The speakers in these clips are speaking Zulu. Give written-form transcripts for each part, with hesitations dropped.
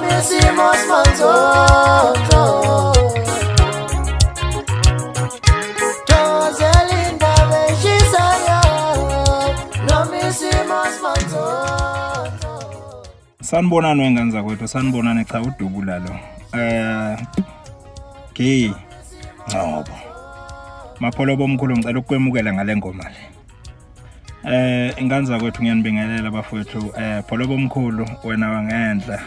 Nomisimo Smanzoto Tozelinda Veshisaya Nomisimo Smanzoto. Sanibonani wengane zakwethu, sanibonani cha udubula lo. Ke ngobo. Mapholo bomkhulu ngicela ukwemukela ngale ngoma le. Ingane zakwethu ngiyanibingelela bafowethu. Pholo bomkhulu wena wangendla.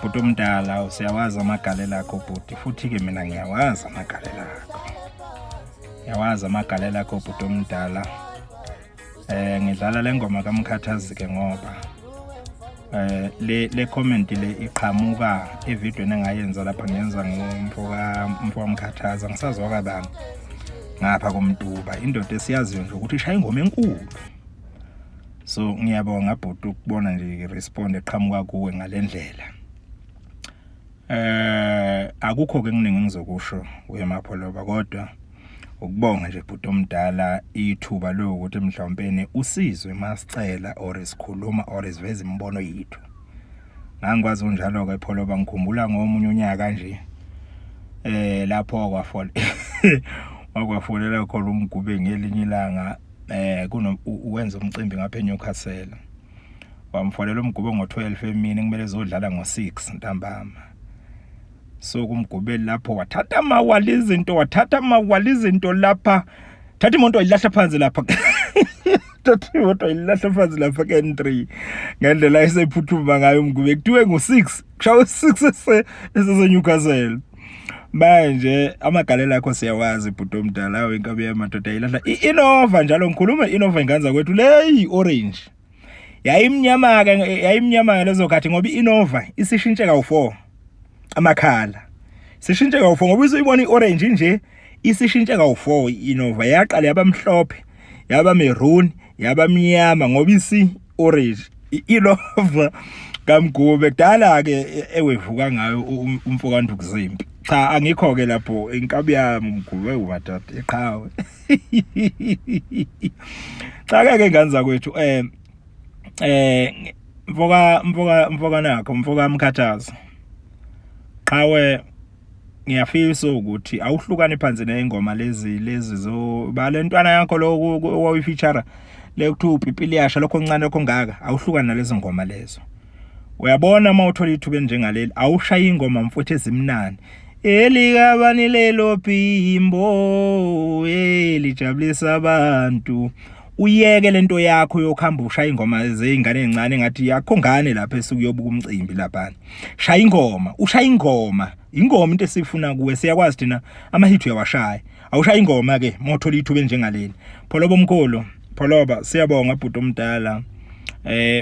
Bhuti omdala usiyawazi amagalela akho bhuti, futhi ke mina ngiyawazi amagalela akho. Ngiyawazi amagalela akho bhuti omdala. Ngidlala le ngoma kaMkhathazi ke ngoba le comment le iqhamuka evidweni engayenza lapha ngiyenza ngomfo Mkhathazi, ngisazwa kabani ngapha koMtuba, indoda esiyaziyo nje ukuthi ishaya ingoma enkulu. So ngiyabonga bhuti ukubona nje irespond eqhamuka kuwe ngalendlela. Akukho ke kuningi ngizokusho wemapholoba, kodwa ukubonga nje bhuti omdala ithuba lokuthi mhlawumbe usizwe masicela or isikhuluma or isiveza imbono yethu. Ngangikwazi unjalo ke pholoba, ngikhumbula ngomunye unyaka nje lapho wakwafolela khona uMgube ngelinye ilanga wenza umcimbi ngapha eNewcastle. Wamfolela uMgube ngo12 emini, kumele ezodlala ngo6 ntambama. So kuMgubeli lapho wathatha amawali izinto lapha, thatha imoto ayilahla phansi lapha. Thatha imoto ayilahla phansi lapha ke3 ngendlela esephuthuma ngayo uMgube, kuthiwe ngo6 kushawa 6 eseNewcastle. Manje amagalela akho siyawazi bhuti omdala, awu inkabi yamadoda ayilahla iInnova, njalo ngikhuluma iInnova ingane zakwethu le orange. Yayimnyama lezo khathi ngoba iInnova isishintshe kawu4 amakhala. Sishintshe kawu4 ngoba usuyibona iorange nje isishintshe kawu4 iInnova, yaqala yaba mhlophe, yaba maroon, yaba mnyama ngoba orange. iInnova kaMgube dala ke ewevuka ngayo umfo kaNdukuzimpi. Cha angikho ke lapho, inkabi yami uMgube umadoda eqhawe. Cha ke ngane zakwethu mfoka nakho, mfoka Mkhathazi. Qawe ngiyafisa ukuthi awuhlukane phansi nezingoma lezi zo balentwana yakho lo owayifeature le kuthi uPipiliyasha lokho oncane lokho ngaka, awuhlukane nalezi ngoma lezo. Uyabona mawuthola ithuba njengaleli awushaya ingoma mfuthu ezimnani. Elikabani lelo phimbo elijabulisa abantu. Uyeke lento yakho yokuhamba ushaya ingoma zeingane ezincane ngathi yakho ngane lapha esukuyobuka umcimbi lapha. Shaya ingoma, ushaya ingoma. Ingoma into esifuna kuwe, siyakwazi thina amahit uyawashaya. Awushaya ingoma ke mawuthola ithuba njengaleli. Pholoba omkhulu, pholoba siyabonga bhuti omdala.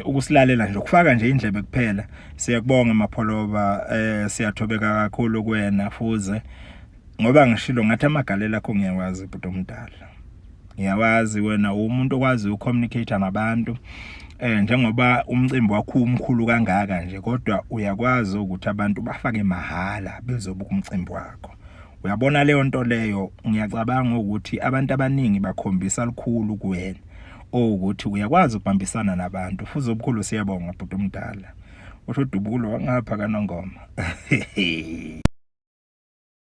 Ukusilalela nje, ukufaka nje indlebe kuphela. Siyakubonga mapholoba, siyathobeka kakhulu kuwena fuze. Ngoba ngishilo ngathi amagalela akho ngiyawazi bhuti omdala. Ngiyawazi wena umuntu okwazi ucommunicate nabantu. Njengoba umcimbi wakho umkhulu kangaka nje, kodwa uyakwazi ukuthi abantu bafake mahala bezobuka umcimbi wakho. Uyabona leyo nto leyo, ngiyacabanga ukuthi abantu abaningi bakhombisa likhulu kuwena. Ukuthi uyakwazi ukubambisana nabantu, futhi obukhulu siyabonga bhuti omdala. Usho uDubulo wangapha kaNongoma.